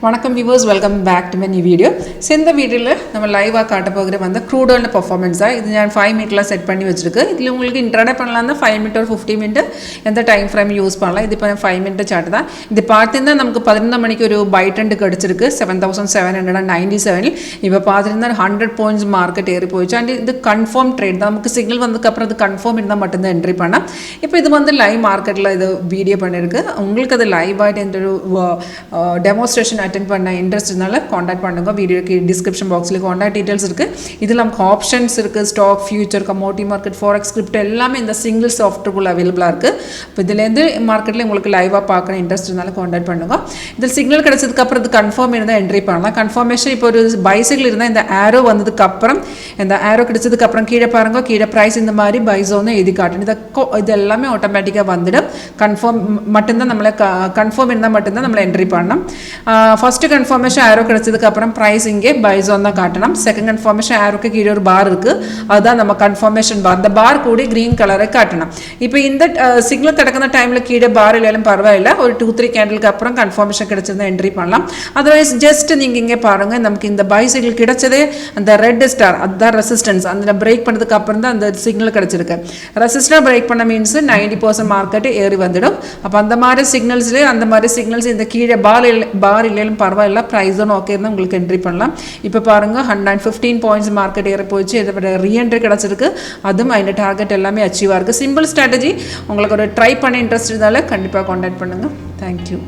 வணக்கம் viewers, welcome back to my new video. இந்த வீடியோல நம்ம லைவா காட்ட போகிற வந்து crude oil performance இது நான் 5 மினிட்ல செட் பண்ணி வச்சிருக்கு. இதுல உங்களுக்கு இன்ட்ராடே பண்ணலாம்னா 5 மினிட் or 15 மினிட் எந்த டைம் ஃப்ரேம் யூஸ் பண்ணலாம். இது இப்போ 5 மினிட் சார்ட் தான். இது பார்த்தீங்கன்னா நமக்கு 11 மணிக்கு ஒரு பை ட்ரெண்ட் கிடைச்சிருக்கு 7797. இப்போ பார்த்தீங்கன்னா 100 பாயிண்ட்ஸ் மார்க்கெட் ஏறி போயிச்சு. அண்ட் இது கன்ஃபார்ம் ட்ரேட் தான். நமக்கு சிக்னல் வந்ததுக்கு அப்புறம் அது கன்ஃபார்ம் இருந்தா மட்டும் தான் என்ட்ரி பண்ணலாம். இப்போ இது வந்து லைவ் மார்க்கெட்ல இது வீடியோ பண்ணிருக்கு. உங்களுக்கு அது லைவ் ஆயிட்டு இந்த டெமோன்ஸ்ட்ரேஷன் அட்டெண்ட் பண்ண இன்ட்ரெஸ்ட் இருந்தால காண்டாக்ட் பண்ணுங்க. வீடியோக்கு டிஸ்கிரிப்ஷன் பாக்ஸ்ல காண்டாக்ட் டீடைல்ஸ் இருக்கு. இதுல நமக்கு ஆப்ஷன்ஸ் இருக்கு, stock, future, commodity market, forex, crypto எல்லாமே இந்த சிங்கிள் சாஃப்ட்வேர்ல அவைலபிளா இருக்கு. இப்போ இதுல இருந்து மார்க்கெட்ல உங்களுக்கு லைவா பார்க்கணும் இன்ட்ரெஸ்ட் இருந்தால காண்டாக்ட் பண்ணுங்க. இந்த சிக்னல் கிடைச்சதுக்கு அப்புறம் இது கன்ஃபார்ம் இருந்தா என்ட்ரி பண்ணலாம். கன்ஃபர்மேஷன் இப்போ ஒரு பைசைக்கிள் இருந்தா இந்த ஆரோ வந்ததுக்கு அப்புறம் இந்த ஆரோ கிடைச்சதுக்கு அப்புறம் கீழே பாருங்க, கீழே பிரைஸ் இந்த மாதிரி பை ஜோன் எழுதி காட்டணும். இது எல்லாமே ஆட்டோமேட்டிக்கா வந்துடும். கன்ஃபார்ம் மட்டும்தான் நம்மள கன்ஃபார்ம் இருந்தா மட்டும்தான் நம்மள என்ட்ரி பண்ணணும். ஃபர்ஸ்ட் கன்ஃபர்மேஷன் ஆரோ கிடைச்சதுக்கு அப்புறம் பிரைஸ் இங்கே பை ஜோன் தான் காட்டணும். செகண்ட் கன்ஃபர்மேஷன் ஆரோக்கு கீழே ஒரு பார் இருக்கு, அதுதான் நம்ம கன்ஃபர்மேஷன் பார். அந்த பார் கூட கிரீன் கலரை காட்டணும். இப்போ இந்த சிக்னல் தடக்கிற டைம்ல கீழே பார் இல்லையாலும் பரவாயில்ல, ஒரு 2-3 கேண்டலுக்கு அப்புறம் கன்ஃபர்மேஷன் கிடைச்சிருந்தா என்ட்ரி பண்ணலாம். அதர்வைஸ் ஜஸ்ட் நீங்க இங்கே பாருங்க, நமக்கு இந்த பை சிக்னல் கிடைச்சதே அந்த ரெட் ஸ்டார், அதுதான் ரெசிஸ்டன்ஸ். அந்த பிரேக் பண்ணதுக்கு அப்புறம் தான் அந்த சிக்னல் கிடைச்சிருக்கு. ரெசிஸ்டன்ஸ் பிரேக் பண்ண மீன்ஸ் 90% மார்க்கெட் ஏறி வந்துடும். அப்போ அந்த மாதிரி சிக்னல்ஸ் இந்த கீழே பார் இல்லையாலும் பரவாயில்ல, பிரைஸ் தான் ஓகே இருந்தால் உங்களுக்கு என்ட்ரி பண்ணலாம். இப்போ பாருங்க 115 பாயிண்ட்ஸ் மார்க்கெட் ஏற போயிடுச்சு. இதை ரீஎன்ட்ரி கிடைச்சிருக்கு. அதுவும் அந்த டார்கெட் எல்லாமே அச்சீவ் ஆயிருக்கு. Simple strategy. உங்களுக்கு ஒரு ட்ரை பண்ண இன்ட்ரெஸ்ட் இருந்தாலும் கண்டிப்பாக காண்டாக்ட் பண்ணுங்க. தேங்க்யூ.